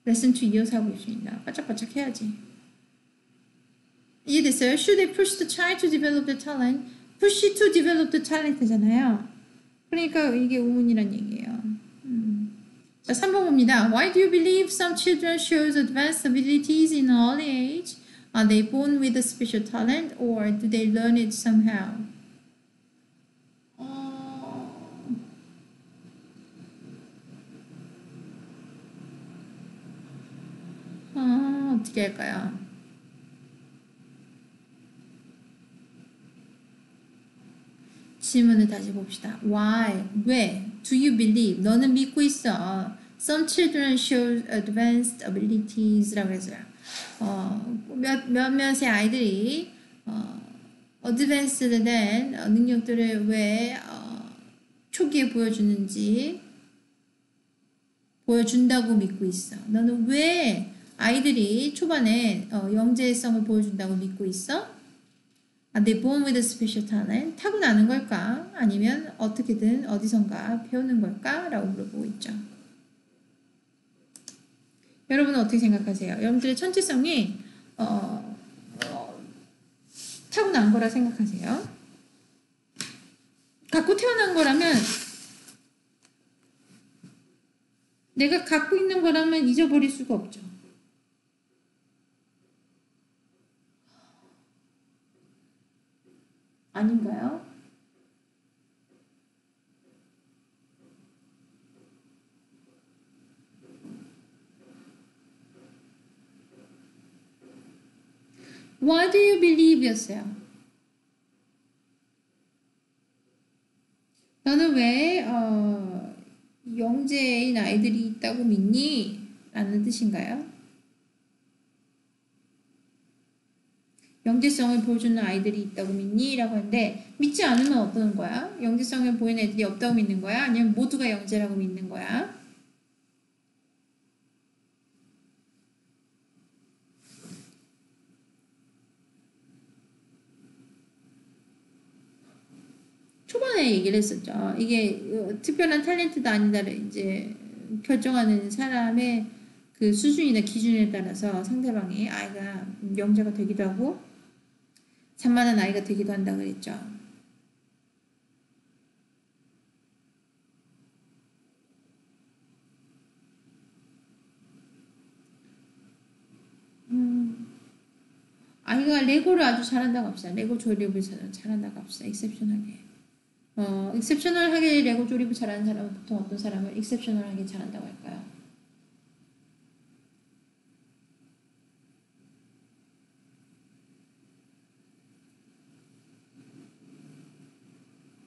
레슨 2 이어서 하고 있습니다. 바짝바짝 해야지. 이해됐어요? Should they push the child to develop the talent? push to develop the talent잖아요. 그러니까 이게 우문이란 얘기예요. 자, 3번 봅니다. Why do you believe some children show advanced abilities in an early age? Are they born with a special talent or do they learn it somehow? 어떻게 할까요? 질문을 다시 봅시다. Why? 왜? Do you believe? 너는 믿고 있어. Some children show advanced abilities 라고 했어요. 몇몇의 아이들이 advanced 된 능력들을 왜 초기에 보여준다고 믿고 있어. 너는 왜 아이들이 초반에 영재성을 보여준다고 믿고 있어? Are they born with a special talent? 타고나는 걸까? 아니면 어떻게든 어디선가 배우는 걸까? 라고 물어보고 있죠. 여러분은 어떻게 생각하세요? 여러분들의 천재성이 타고난 거라 생각하세요? 갖고 태어난 거라면 내가 갖고 있는 거라면 잊어버릴 수가 없죠. 아닌가요? Why do you believe yourself? 너는 왜 영재인 아이들이 있다고 믿니? 라는 뜻인가요? 영재성을 보여주는 아이들이 있다고 믿니? 라고 하는데 믿지 않으면 어떤 거야? 영재성을 보이는 애들이 없다고 믿는 거야? 아니면 모두가 영재라고 믿는 거야? 초반에 얘기를 했었죠. 이게 특별한 탤런트다 아니다를 이제 결정하는 사람의 그 수준이나 기준에 따라서 상대방이 아이가 영재가 되기도 하고 산만한 아이가 되기도 한다 그랬죠. 아이가 레고를 아주 잘한다고 합시다. 레고 조립을 잘한다고 합시다. 익셉셔널하게. 익셉셔널하게 레고 조립을 잘하는 사람은 보통 어떤 사람을 익셉셔널하게 잘한다고 할까요?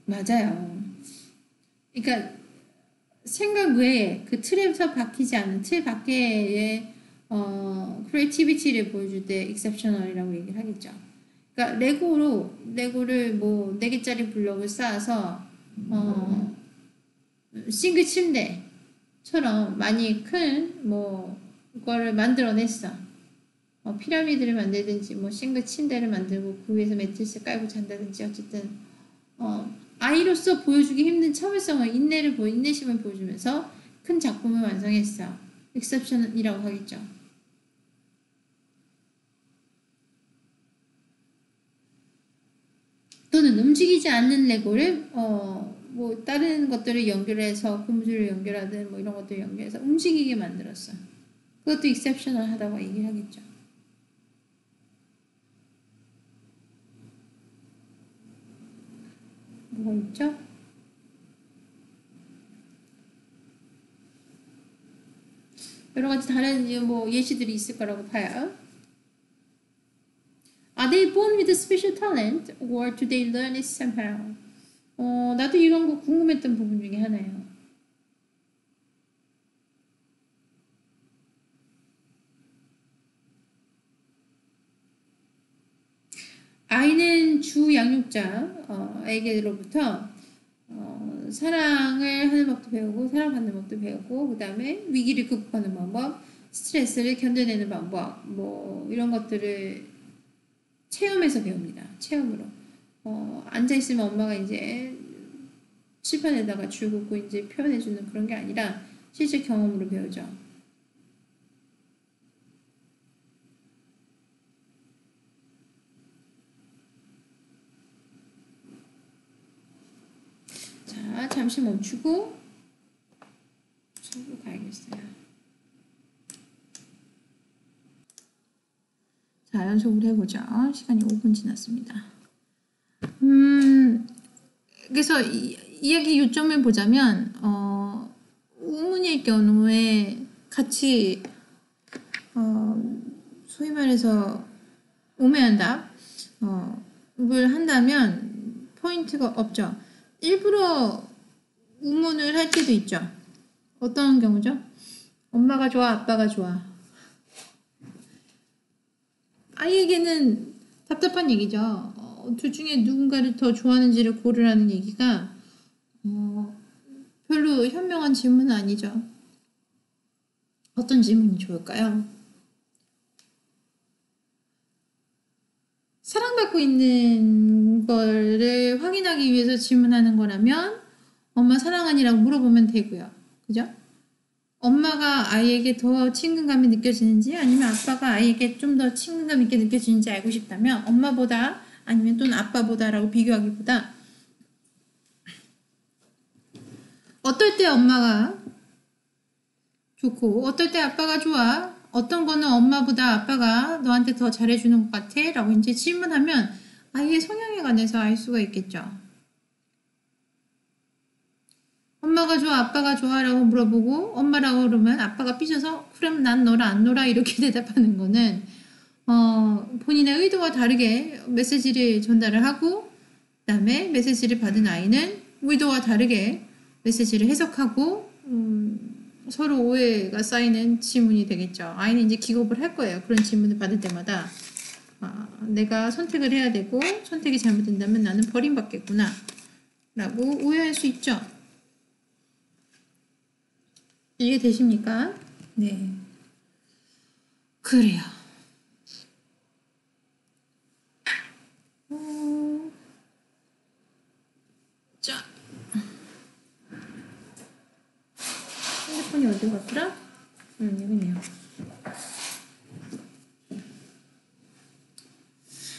맞아요. 그러니까 생각 외에 그 틀에서 박히지 않는 틀 밖에의 크리에이티비티를 보여줄 때 exceptional이라고 얘기를 하겠죠. 그러니까 레고를 뭐 4개짜리 블록을 쌓아서 싱글 침대처럼 많이 큰 뭐 그거를 만들어냈어. 피라미드를 만들든지 뭐 싱글 침대를 만들고 그 위에서 매트리스 깔고 잔다든지 어쨌든 아이로서 보여주기 힘든 참을성을 인내심을 보여주면서 큰 작품을 완성했어. exception이라고 하겠죠. 또는 움직이지 않는 레고를 뭐 다른 것들을 연결해서 고무줄을 연결하든 뭐 이런 것들을 연결해서 움직이게 만들었어. 그것도 exceptional하다고 얘기를 하겠죠. 뭐가 있죠? 여러 가지 다른 뭐 예시들이 있을 거라고 봐요. Are they born with a special talent or do they learn it somehow? 나도 이런 거 궁금했던 부분 중에 하나예요. 아이는 주 양육자에게로부터 사랑을 하는 법도 배우고 사랑받는 법도 배우고 그 다음에 위기를 극복하는 방법, 스트레스를 견뎌내는 방법 뭐 이런 것들을 체험에서 배웁니다. 체험으로. 앉아있으면 엄마가 이제 칠판에다가 줄 긋고 이제 표현해주는 그런 게 아니라 실제 경험으로 배우죠. 잠시 멈추고 수업으로 가야겠어요. 자, 연속으로 해보죠. 시간이 5분 지났습니다. 그래서 이야기 요점을 보자면 우문일 경우에 같이 소위 말해서 오매한답 을 한다면 포인트가 없죠. 일부러 우문을 할 때도 있죠. 어떤 경우죠? 엄마가 좋아, 아빠가 좋아. 아이에게는 답답한 얘기죠. 둘 중에 누군가를 더 좋아하는지를 고르라는 얘기가 별로 현명한 질문은 아니죠. 어떤 질문이 좋을까요? 사랑받고 있는 거를 확인하기 위해서 질문하는 거라면 엄마 사랑하니라고 물어보면 되고요. 그죠? 엄마가 아이에게 더 친근감이 느껴지는지 아니면 아빠가 아이에게 좀 더 친근감 있게 느껴지는지 알고 싶다면 엄마보다 아니면 또는 아빠보다라고 비교하기보다 어떨 때 엄마가 좋고 어떨 때 아빠가 좋아 어떤 거는 엄마보다 아빠가 너한테 더 잘해주는 것 같아? 라고 이제 질문하면 아이의 성향에 관해서 알 수가 있겠죠. 엄마가 좋아, 아빠가 좋아 라고 물어보고 엄마라고 그러면 아빠가 삐져서 그럼 난 너랑 안 놀아 이렇게 대답하는 거는 본인의 의도와 다르게 메시지를 전달을 하고 그 다음에 메시지를 받은 아이는 의도와 다르게 메시지를 해석하고 서로 오해가 쌓이는 질문이 되겠죠. 아이는 이제 기겁을 할 거예요. 그런 질문을 받을 때마다 내가 선택을 해야 되고 선택이 잘못된다면 나는 버림받겠구나 라고 오해할 수 있죠. 이해되십니까? 네. 그래요. 자. 핸드폰이 어디 갔더라? 여기 있네요.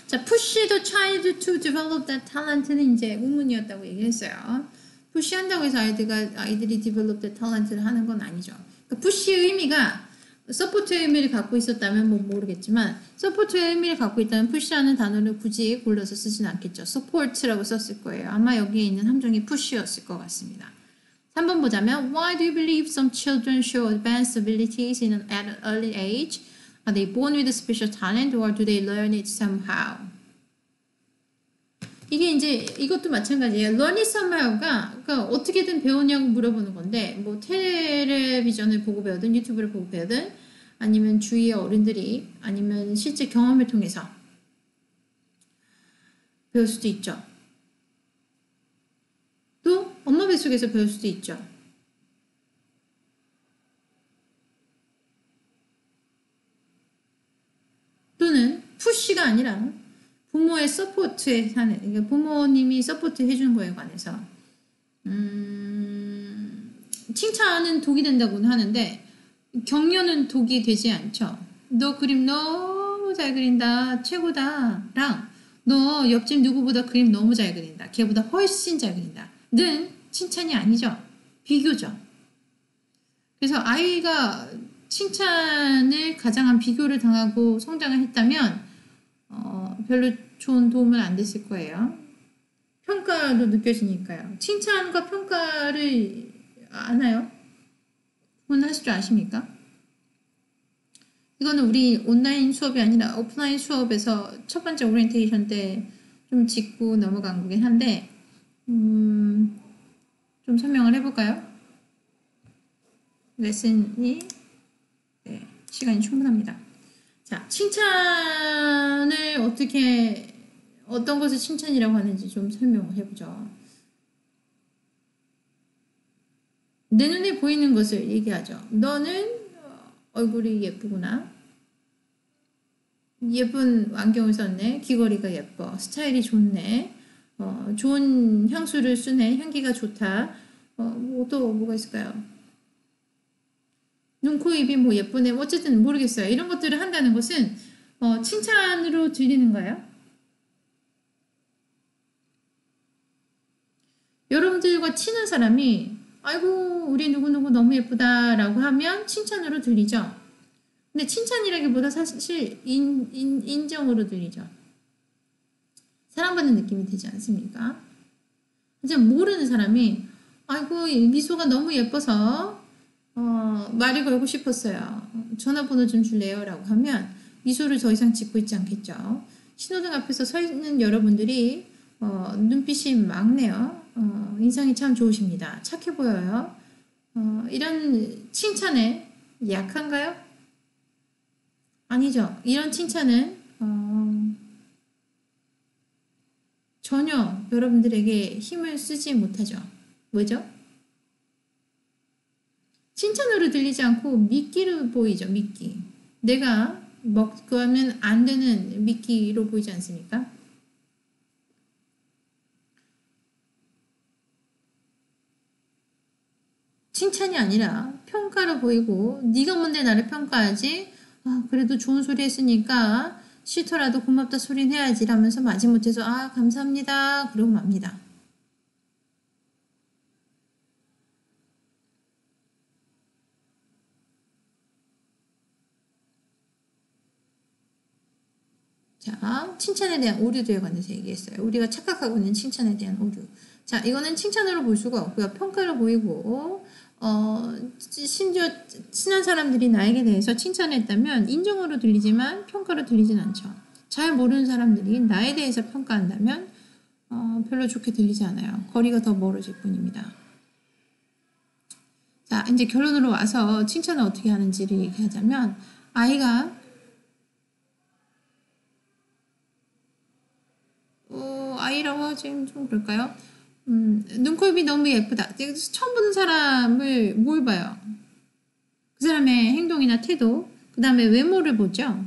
자, push the child to develop that talent는 이제 의문이었다고 얘기했어요. push 한다고 해서 아이들이 develop that talent를 하는 건 아니죠. 그러니까 push의 의미가 서포트의 의미를 갖고 있었다면 뭐 모르겠지만 서포트의 의미를 갖고 있다면 push라는 단어를 굳이 골라서 쓰진 않겠죠. support라고 썼을 거예요. 아마 여기에 있는 함정이 push였을 것 같습니다. 3번 보자면 Why do you believe some children show advanced abilities at an early age? Are they born with a special talent or do they learn it somehow? 이게 이제 이것도 마찬가지예요. learn it somehow가 그러니까 어떻게든 배우냐고 물어보는 건데 뭐 텔레비전을 보고 배우든 유튜브를 보고 배우든 아니면 주위의 어른들이 아니면 실제 경험을 통해서 배울 수도 있죠. 또 엄마 뱃속에서 배울 수도 있죠. 또는 푸시가 아니라 부모의 서포트에 사는 그러니까 부모님이 서포트 해주는 거에 관해서 칭찬은 독이 된다고는 하는데 격려는 독이 되지 않죠. 너 그림 너무 잘 그린다 최고다 랑 너 옆집 누구보다 그림 너무 잘 그린다 걔보다 훨씬 잘 그린다 는 칭찬이 아니죠. 비교죠. 그래서 아이가 칭찬을 가장한 비교를 당하고 성장을 했다면 별로 좋은 도움은 안 됐을 거예요. 평가로 느껴지니까요. 칭찬과 평가를 아나요? 구분하실 줄 아십니까? 이거는 우리 온라인 수업이 아니라 오프라인 수업에서 첫 번째 오리엔테이션 때 좀 짚고 넘어간 거긴 한데 좀 설명을 해볼까요? 레슨이 네, 시간이 충분합니다. 자, 칭찬을 어떤 것을 칭찬이라고 하는지 좀 설명을 해보죠. 내 눈에 보이는 것을 얘기하죠. 너는 얼굴이 예쁘구나. 예쁜 안경을 썼네. 귀걸이가 예뻐. 스타일이 좋네. 좋은 향수를 쓰네. 향기가 좋다. 또 뭐가 있을까요? 눈, 코, 입이 뭐 예쁘네. 어쨌든 모르겠어요. 이런 것들을 한다는 것은 칭찬으로 들리는가요? 여러분들과 친한 사람이 아이고 우리 누구누구 너무 예쁘다라고 하면 칭찬으로 들리죠. 근데 칭찬이라기보다 사실 인정으로 들리죠. 사랑받는 느낌이 되지 않습니까? 이제 모르는 사람이 아이고 미소가 너무 예뻐서 말을 걸고 싶었어요. 전화번호 좀 줄래요? 라고 하면 미소를 더 이상 짓고 있지 않겠죠. 신호등 앞에서 서 있는 여러분들이 눈빛이 맑네요. 인상이 참 좋으십니다. 착해 보여요. 이런 칭찬에 약한가요? 아니죠. 이런 칭찬은 전혀 여러분들에게 힘을 쓰지 못하죠. 왜죠? 칭찬으로 들리지 않고 미끼로 보이죠. 미끼. 내가 먹으면 안 되는 미끼로 보이지 않습니까? 칭찬이 아니라 평가로 보이고 네가 뭔데 나를 평가하지? 그래도 좋은 소리 했으니까 싫더라도 고맙다 소리는 해야지 라면서 마지못해서 감사합니다 그러고 맙니다. 자, 칭찬에 대한 오류에 관해서 얘기했어요. 우리가 착각하고 있는 칭찬에 대한 오류. 자, 이거는 칭찬으로 볼 수가 없고요. 평가로 보이고 심지어 친한 사람들이 나에게 대해서 칭찬했다면 인정으로 들리지만 평가로 들리진 않죠. 잘 모르는 사람들이 나에 대해서 평가한다면 별로 좋게 들리지 않아요. 거리가 더 멀어질 뿐입니다. 자, 이제 결론으로 와서 칭찬을 어떻게 하는지를 얘기하자면 아이가 아이라고 하기엔 좀 그럴까요? 눈코입이 너무 예쁘다. 처음 보는 사람을 뭘 봐요? 그 사람의 행동이나 태도, 그 다음에 외모를 보죠.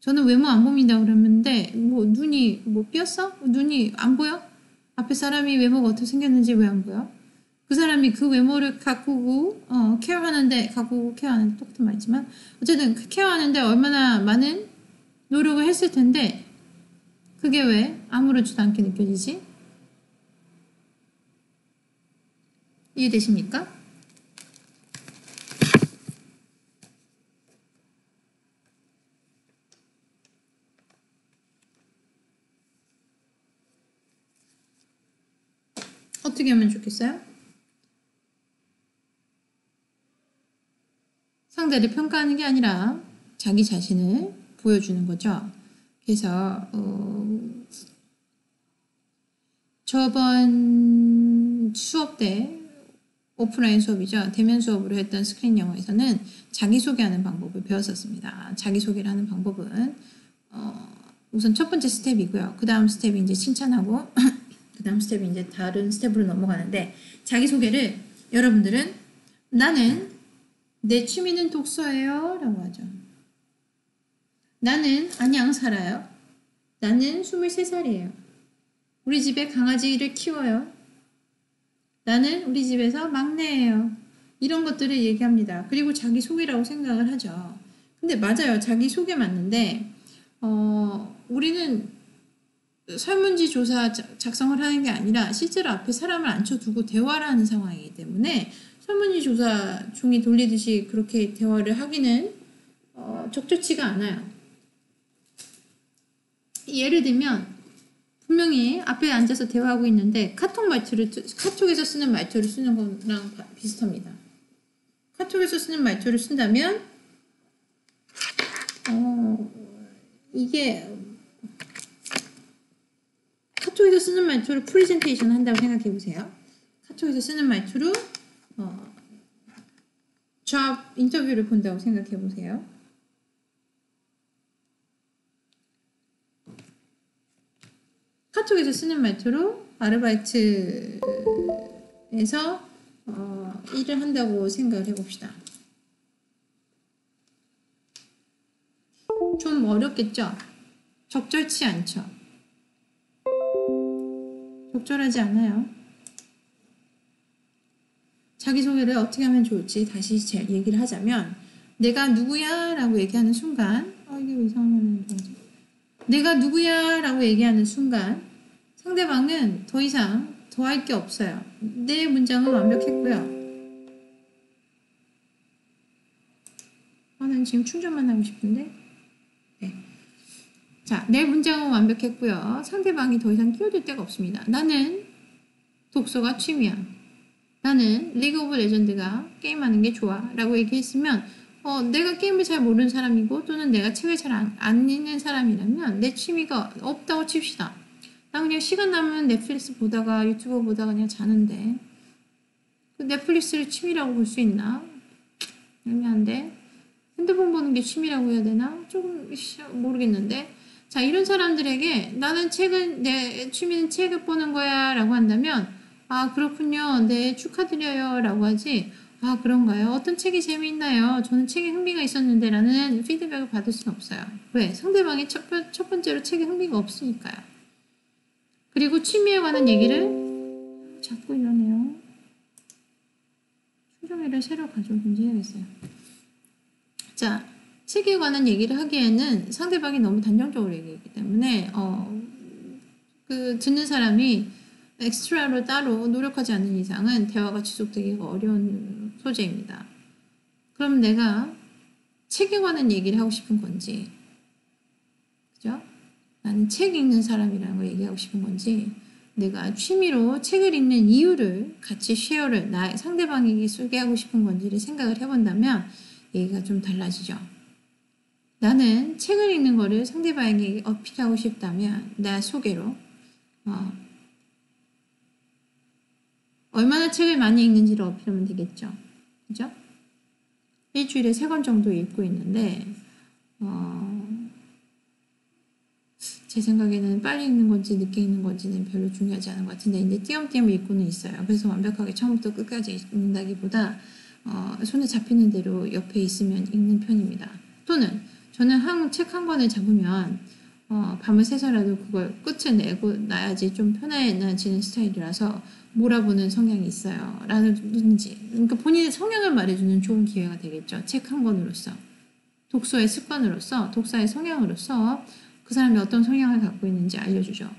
저는 외모 안 봅니다 그러는데 눈이 삐었어? 눈이 안 보여? 앞에 사람이 외모가 어떻게 생겼는지 왜 안 보여? 그 사람이 그 외모를 가꾸고 케어하는데 가꾸고 케어하는데 똑같은 말이지만 어쨌든 케어하는데 얼마나 많은 노력을 했을 텐데 그게 왜 아무렇지도 않게 느껴지지? 이해되십니까? 어떻게 하면 좋겠어요? 상대를 평가하는 게 아니라 자기 자신을 보여주는 거죠. 그래서 저번 수업 때 오프라인 수업이죠. 대면 수업으로 했던 스크린 영어에서는 자기소개하는 방법을 배웠었습니다. 자기소개를 하는 방법은 우선 첫 번째 스텝이고요. 그 다음 스텝이 이제 칭찬하고 그 다음 스텝이 이제 다른 스텝으로 넘어가는데 자기소개를 여러분들은 나는 내 취미는 독서예요 라고 하죠. 나는 안양 살아요. 나는 23살이에요. 우리 집에 강아지를 키워요. 나는 우리 집에서 막내예요. 이런 것들을 얘기합니다. 그리고 자기소개라고 생각을 하죠. 근데 맞아요. 자기소개 맞는데 우리는 설문지 조사 작성을 하는 게 아니라 실제로 앞에 사람을 앉혀두고 대화를 하는 상황이기 때문에 설문지 조사 종이 돌리듯이 그렇게 대화를 하기는 적절치가 않아요. 예를 들면 분명히 앞에 앉아서 대화하고 있는데 카톡에서 쓰는 말투를 쓰는 거랑 비슷합니다. 카톡에서 쓰는 말투를 쓴다면 이게 카톡에서 쓰는 말투로 프레젠테이션 한다고 생각해 보세요. 카톡에서 쓰는 말투로 잡 인터뷰를 본다고 생각해 보세요. 카톡에서 쓰는 말투로 아르바이트에서 일을 한다고 생각을 해봅시다. 좀 어렵겠죠? 적절치 않죠? 적절하지 않아요. 자기소개를 어떻게 하면 좋을지 다시 얘기를 하자면 내가 누구야 라고 얘기하는 순간 이게 왜 이상한 거지? 내가 누구야 라고 얘기하는 순간 상대방은 더 이상 더 할 게 없어요. 내 문장은 완벽했고요. 난 지금 충전만 하고 싶은데. 네. 자, 내 문장은 완벽했고요. 상대방이 더 이상 끼어들 데가 없습니다. 나는 독서가 취미야. 나는 리그 오브 레전드가 게임하는 게 좋아 라고 얘기했으면 내가 게임을 잘 모르는 사람이고 또는 내가 책을 잘 안 읽는 사람이라면 내 취미가 없다고 칩시다. 나 그냥 시간 남으면 넷플릭스 보다가 유튜브 보다가 그냥 자는데 그 넷플릭스를 취미라고 볼 수 있나? 애매한데 핸드폰 보는 게 취미라고 해야 되나? 조금 모르겠는데 자 이런 사람들에게 나는 내 취미는 책을 보는 거야 라고 한다면 아 그렇군요 네 축하드려요 라고 하지 아 그런가요? 어떤 책이 재미있나요? 저는 책에 흥미가 있었는데 라는 피드백을 받을 수는 없어요. 왜? 상대방이 첫 번째로 책에 흥미가 없으니까요. 그리고 취미에 관한 얘기를 자꾸 이러네요. 충전기를 새로 가져오든지 해야겠어요. 자, 책에 관한 얘기를 하기에는 상대방이 너무 단정적으로 얘기했기 때문에 듣는 사람이 엑스트라로 따로 노력하지 않는 이상은 대화가 지속되기가 어려운 소재입니다. 그럼 내가 책에 관한 얘기를 하고 싶은 건지, 그죠? 나는 책 읽는 사람이라는 걸 얘기하고 싶은 건지, 내가 취미로 책을 읽는 이유를 같이 쉐어를 상대방에게 소개하고 싶은 건지를 생각을 해본다면 얘기가 좀 달라지죠. 나는 책을 읽는 거를 상대방에게 어필하고 싶다면 나 소개로 얼마나 책을 많이 읽는지를 어필하면 되겠죠. 그죠? 일주일에 3권 정도 읽고 있는데 제 생각에는 빨리 읽는 건지 늦게 읽는 건지는 별로 중요하지 않은 것 같은데 이제 띄엄띄엄 읽고는 있어요. 그래서 완벽하게 처음부터 끝까지 읽는다기보다 손에 잡히는 대로 옆에 있으면 읽는 편입니다. 또는 저는 책 한 권을 잡으면 밤을 새서라도 그걸 끝을 내고 나야지 좀 편해지는 스타일이라서 몰아보는 성향이 있어요. 라든지 그러니까 본인의 성향을 말해주는 좋은 기회가 되겠죠. 책 한 권으로서 독서의 습관으로서 독서의 성향으로서 그 사람이 어떤 성향을 갖고 있는지 알려주죠.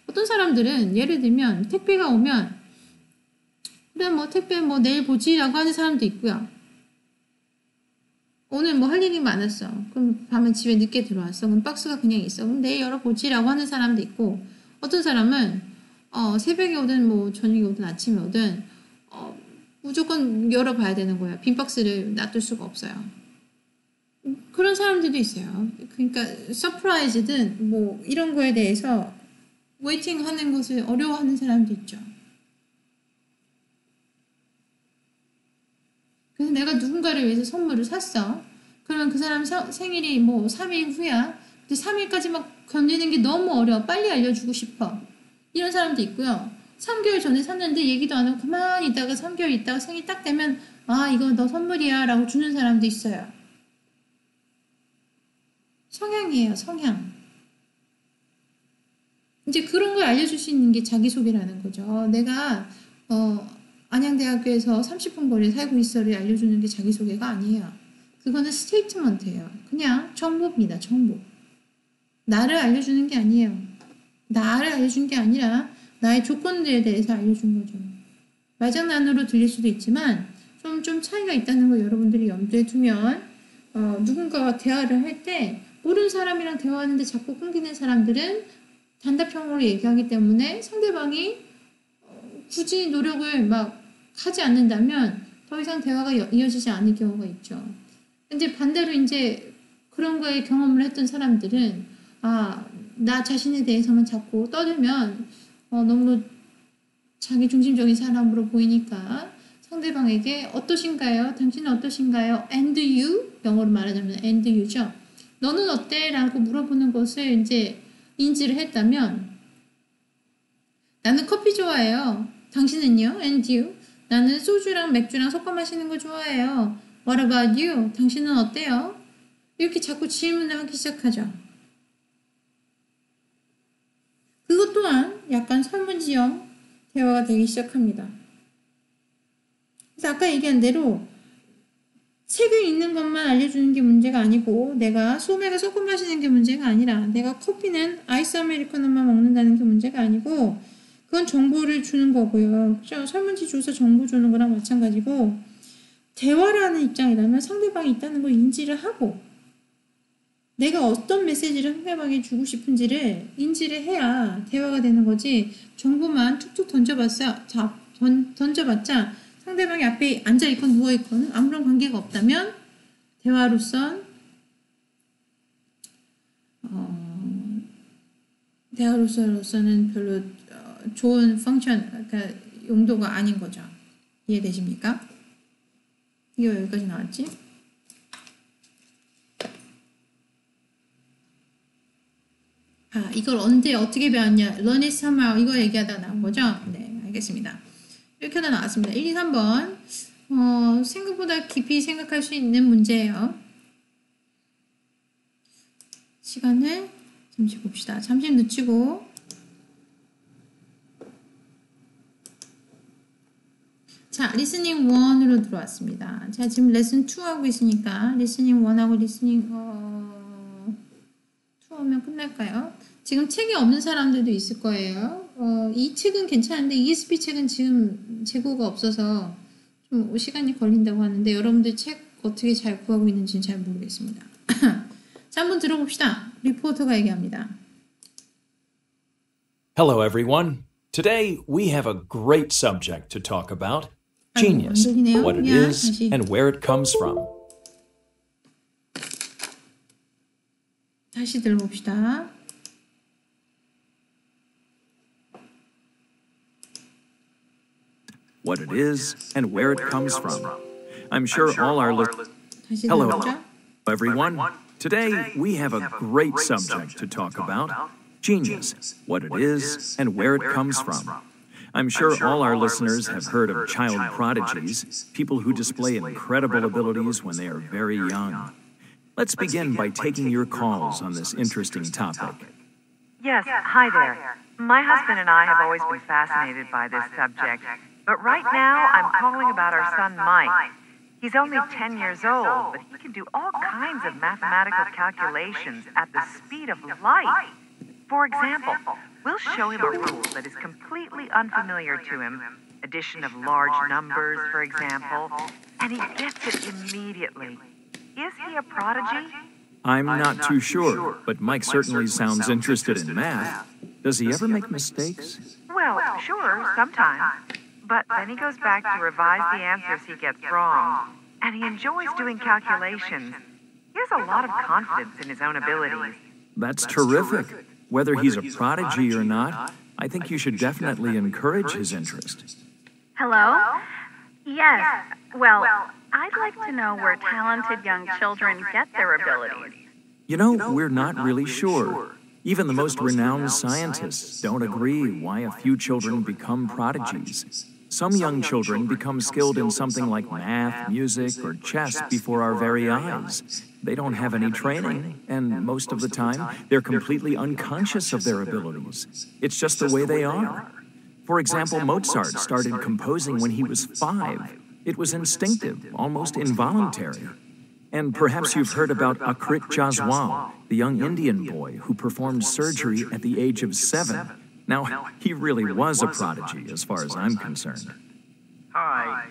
어떤 사람들은 예를 들면 택배가 오면 그래 택배 내일 보지라고 하는 사람도 있고요. 오늘 할 일이 많았어. 그럼 밤에 집에 늦게 들어왔어. 그럼 박스가 그냥 있어. 그럼 내일 열어보지라고 하는 사람도 있고 어떤 사람은 새벽에 오든 저녁에 오든 아침에 오든 무조건 열어봐야 되는 거예요. 빈 박스를 놔둘 수가 없어요. 그런 사람들도 있어요. 그러니까 서프라이즈든 이런 거에 대해서 웨이팅 하는 것을 어려워하는 사람도 있죠. 그래서 내가 누군가를 위해서 선물을 샀어. 그러면 그 사람 생일이 3일 후야. 근데 3일까지 막 견디는 게 너무 어려워. 빨리 알려주고 싶어. 이런 사람도 있고요. 3개월 전에 샀는데 얘기도 안 하고 가만히 있다가 3개월 있다가 생일 딱 되면 이거 너 선물이야 라고 주는 사람도 있어요. 성향이에요. 성향. 이제 그런 걸 알려줄 수 있는 게 자기소개라는 거죠. 내가 안양대학교에서 30분 거리에 살고 있어를 알려주는 게 자기소개가 아니에요. 그거는 스테이트먼트예요. 그냥 정보입니다. 정보. 나를 알려주는 게 아니에요. 나를 알려준 게 아니라 나의 조건들에 대해서 알려준 거죠. 말장난으로 들릴 수도 있지만 좀 차이가 있다는 걸 여러분들이 염두에 두면 누군가와 대화를 할 때 모르는 사람이랑 대화하는데 자꾸 끊기는 사람들은 단답형으로 얘기하기 때문에 상대방이 굳이 노력을 하지 않는다면 더 이상 대화가 이어지지 않을 경우가 있죠. 근데 반대로 이제 그런 거에 경험을 했던 사람들은 나 자신에 대해서만 자꾸 떠들면 너무 자기중심적인 사람으로 보이니까 상대방에게 어떠신가요? 당신은 어떠신가요? And you? 영어로 말하자면 and you죠. 너는 어때? 라고 물어보는 것을 이제 인지를 했다면 나는 커피 좋아해요. 당신은요? And you? 나는 소주랑 맥주랑 섞어 마시는 거 좋아해요. What about you? 당신은 어때요? 이렇게 자꾸 질문을 하기 시작하죠. 그것 또한 약간 설문지형 대화가 되기 시작합니다. 그래서 아까 얘기한 대로 책을 읽는 것만 알려주는 게 문제가 아니고 내가 소맥을 섞어 마시는 게 문제가 아니라 내가 커피는 아이스 아메리카노만 먹는다는 게 문제가 아니고 그건 정보를 주는 거고요. 그죠? 설문지 조사 정보 주는 거랑 마찬가지고 대화를 하는 입장이라면 상대방이 있다는 걸 인지를 하고 내가 어떤 메시지를 상대방에 주고 싶은지를 인지를 해야 대화가 되는 거지 정보만 툭툭 던져봤자 상대방이 앞에 앉아있건 누워있건 아무런 관계가 없다면 대화로선 대화로서는 별로 좋은 그러니까 용도가 아닌 거죠. 이해되십니까? 이게 왜 여기까지 나왔지? 이걸 언제 어떻게 배웠냐? Learn it somehow 이거 얘기하다 나온 거죠? 네, 알겠습니다. 이렇게 다 나왔습니다. 1, 2, 3번 생각보다 깊이 생각할 수 있는 문제예요. 시간을 잠시 봅시다. 잠시 늦추고 자, 리스닝 1으로 들어왔습니다. 제가 지금 레슨 2 하고 있으니까 리스닝 1하고 리스닝 2 하면 끝날까요? 지금 책이 없는 사람들도 있을 거예요. 이 책은 괜찮은데 ESP 책은 지금 재고가 없어서 좀 시간이 걸린다고 하는데 여러분들 책 어떻게 잘 구하고 있는지는 잘 모르겠습니다. 자, 한번 들어봅시다. 리포터가 얘기합니다. Hello, everyone. Today we have a great subject to talk about. Genius, what it is and where it comes from. 다시 들어봅시다. What it is and where it comes from. I'm sure all our listeners. Hello, everyone. Today we have a great subject to talk about. Genius, what it is and where it comes from. I'm sure all our listeners have heard of child prodigies, people who display incredible abilities when they are very young. Let's begin by taking your calls on this interesting topic. Yes, hi there. My husband and I have always been fascinated by this subject, but right now I'm calling about our son Mike. He's only 10 years old, but he can do all kinds of mathematical calculations at the speed of light. For example, we'll show him a rule that is completely unfamiliar to him, addition of large numbers, for example, and he gets it immediately. Is he a prodigy? I'm not too sure, but Mike certainly sounds interested in math. Does he ever make mistakes? Well, sure, sometimes. But then he goes back to revise the answers he gets wrong, and he enjoys doing calculations. He has a lot of confidence in his own abilities. That's terrific. Whether he's a prodigy or not, I think you should definitely encourage his interest. Hello? Yes. Well, I'd like to know where talented young children get their abilities. You know, we're not really sure. Even the most renowned scientists don't agree why a few children become prodigies. Some young children become skilled in something like math, music, or chess before our very eyes. They don't have any training, and most of the time, they're completely unconscious of their abilities. It's just the way they are. For example, Mozart started composing when he was 5. It was instinctive, almost involuntary. And perhaps you've heard about Akrit Jaswal, the young Indian boy who performed surgery at the age of 7. Now, he really was a prodigy as far as I'm concerned. Hi.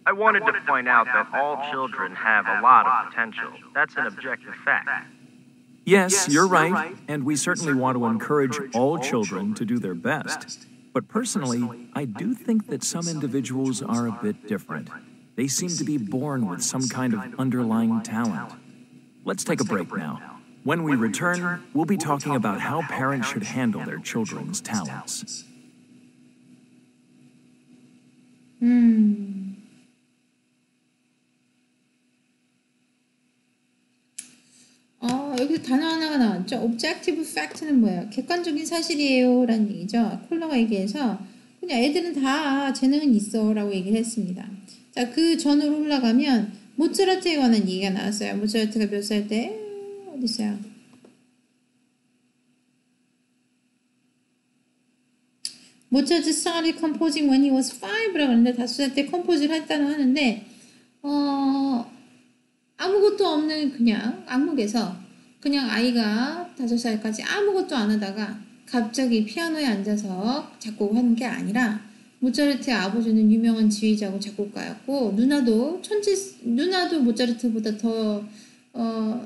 I wanted to point out that all children have a lot of potential. That's an objective fact. Yes, you're right, and we certainly want to encourage all children to do their best. But personally, I do think that some individuals are a bit different. They seem to be born with some kind of underlying talent. Let's take a break now. When we return, we'll be talking about how parents should handle their children's talents. 여기서 단어 하나가 나왔죠. Objective fact는 뭐예요? 객관적인 사실이에요 라는 얘기죠. 콜러가 얘기해서 그냥 애들은 다 재능은 있어 라고 얘기를 했습니다. 자, 그 전으로 올라가면 모차르트에 관한 얘기가 나왔어요. 모차르트가 몇 살 때? 어디 있어요? 모차르트 started composing when he was 5라고 하는데 5살 때 컴포즈를 했다고 하는데 아무것도 없는 그냥 안목에서 그냥 아이가 5살까지 아무것도 안 하다가 갑자기 피아노에 앉아서 작곡하는 게 아니라 모차르트의 아버지는 유명한 지휘자고 작곡가였고 누나도 모차르트보다 더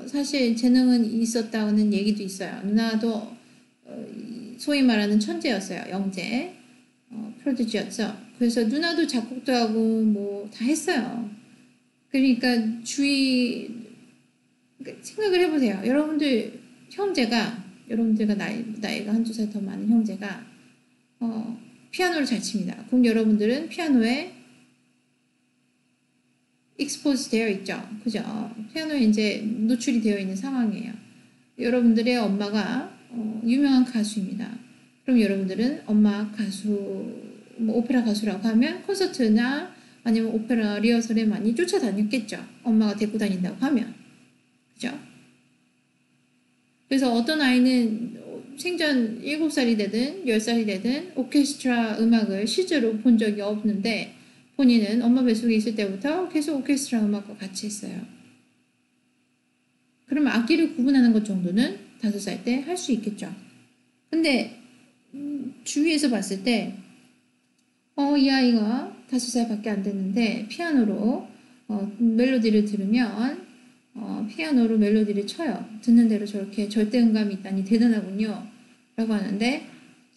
사실 재능은 있었다는 얘기도 있어요. 누나도 소위 말하는 천재였어요. 영재. 프로듀지였죠. 그래서 누나도 작곡도 하고 뭐 다 했어요. 그러니까 생각을 해보세요. 여러분들과 나이가 한두 살 더 많은 형제가 피아노를 잘 칩니다. 그럼 여러분들은 피아노에 expose 되어 있죠. 그죠? 피아노에 이제 노출이 되어 있는 상황이에요. 여러분들의 엄마가 유명한 가수입니다. 그럼 여러분들은 엄마 가수, 뭐 오페라 가수라고 하면 콘서트나 아니면 오페라 리허설에 많이 쫓아다녔겠죠. 엄마가 데리고 다닌다고 하면. 그죠? 그래서 어떤 아이는 생전 7살이 되든 10살이 되든 오케스트라 음악을 실제로 본 적이 없는데 본인은 엄마 뱃속에 있을 때부터 계속 오케스트라 음악과 같이 했어요. 그러면 악기를 구분하는 것 정도는 5살 때 할 수 있겠죠. 근데 주위에서 봤을 때 이 아이가 5살밖에 안 됐는데 피아노로 멜로디를 들으면 피아노로 멜로디를 쳐요. 듣는 대로 저렇게 절대음감이 있다니 대단하군요. 라고 하는데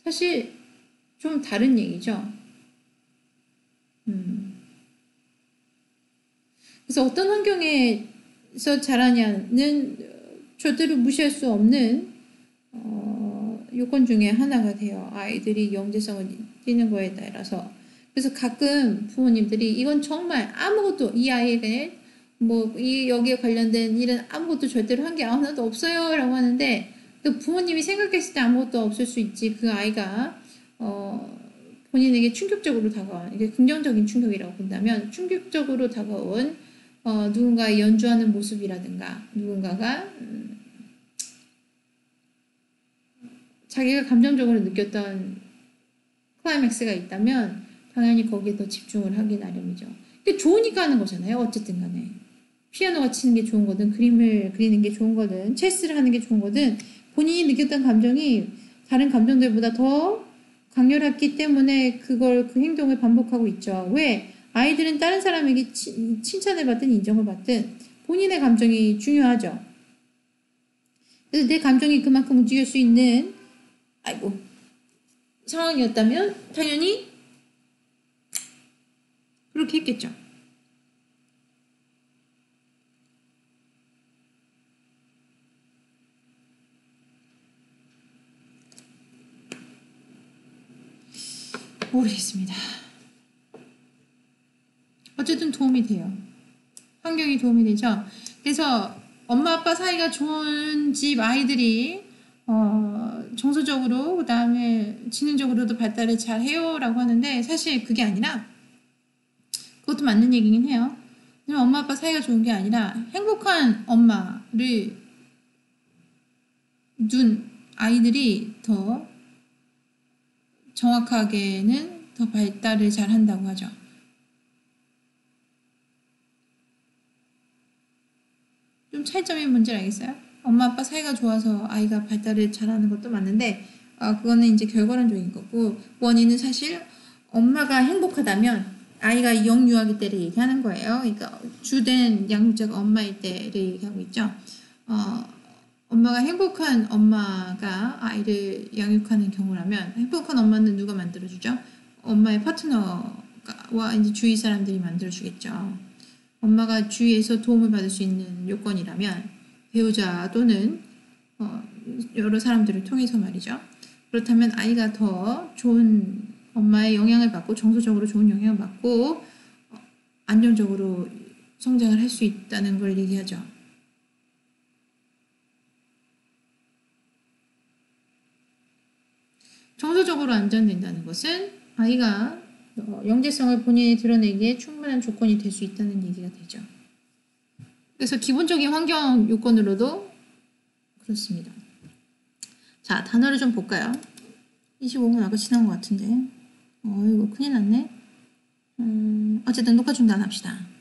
사실 좀 다른 얘기죠. 그래서 어떤 환경에서 자라냐는 절대로 무시할 수 없는 요건 중에 하나가 돼요. 아이들이 영재성을 띠는 거에 따라서. 그래서 가끔 부모님들이 이건 정말 아무것도 이 아이에게 여기에 관련된 일은 아무것도 절대로 한 게 하나도 없어요 라고 하는데 그 부모님이 생각했을 때 아무것도 없을 수 있지. 그 아이가 본인에게 충격적으로 다가온, 이게 긍정적인 충격이라고 본다면 충격적으로 다가온 누군가의 연주하는 모습이라든가 누군가가 자기가 감정적으로 느꼈던 클라이맥스가 있다면 당연히 거기에 더 집중을 하기 나름이죠. 근데 좋으니까 하는 거잖아요. 어쨌든 간에. 피아노가 치는 게 좋은 거든 그림을 그리는 게 좋은 거든 체스를 하는 게 좋은 거든 본인이 느꼈던 감정이 다른 감정들보다 더 강렬했기 때문에 그 행동을 반복하고 있죠. 왜? 아이들은 다른 사람에게 칭찬을 받든 인정을 받든 본인의 감정이 중요하죠. 그래서 내 감정이 그만큼 움직일 수 있는 상황이었다면 당연히 그렇게 했겠죠. 모르겠습니다. 어쨌든 도움이 돼요. 환경이 도움이 되죠. 그래서 엄마 아빠 사이가 좋은 집 아이들이 정서적으로 그 다음에 지능적으로도 발달을 잘 해요 라고 하는데 사실 그게 아니라 그것도 맞는 얘기긴 해요. 엄마 아빠 사이가 좋은 게 아니라 행복한 엄마를 둔 아이들이 더 정확하게는 더 발달을 잘 한다고 하죠. 좀 차이점이 뭔지 알겠어요? 엄마 아빠 사이가 좋아서 아이가 발달을 잘하는 것도 맞는데 그거는 이제 결과론적인 거고 원인은 사실 엄마가 행복하다면 아이가 영유아기 때를 얘기하는 거예요. 그러니까 주된 양육자가 엄마일 때를 얘기하고 있죠. 엄마가 행복한 엄마가 아이를 양육하는 경우라면 행복한 엄마는 누가 만들어주죠? 엄마의 파트너와 이제 주위 사람들이 만들어주겠죠. 엄마가 주위에서 도움을 받을 수 있는 요건이라면 배우자 또는 여러 사람들을 통해서 말이죠. 그렇다면 아이가 더 좋은 엄마의 영향을 받고 정서적으로 좋은 영향을 받고 안정적으로 성장을 할 수 있다는 걸 얘기하죠. 정서적으로 안정된다는 것은 아이가 영재성을 본인이 드러내기에 충분한 조건이 될 수 있다는 얘기가 되죠. 그래서 기본적인 환경 요건으로도 그렇습니다. 자, 단어를 좀 볼까요? 25분 아까 지난 것 같은데. 이거 큰일 났네. 어쨌든 녹화 중단합시다.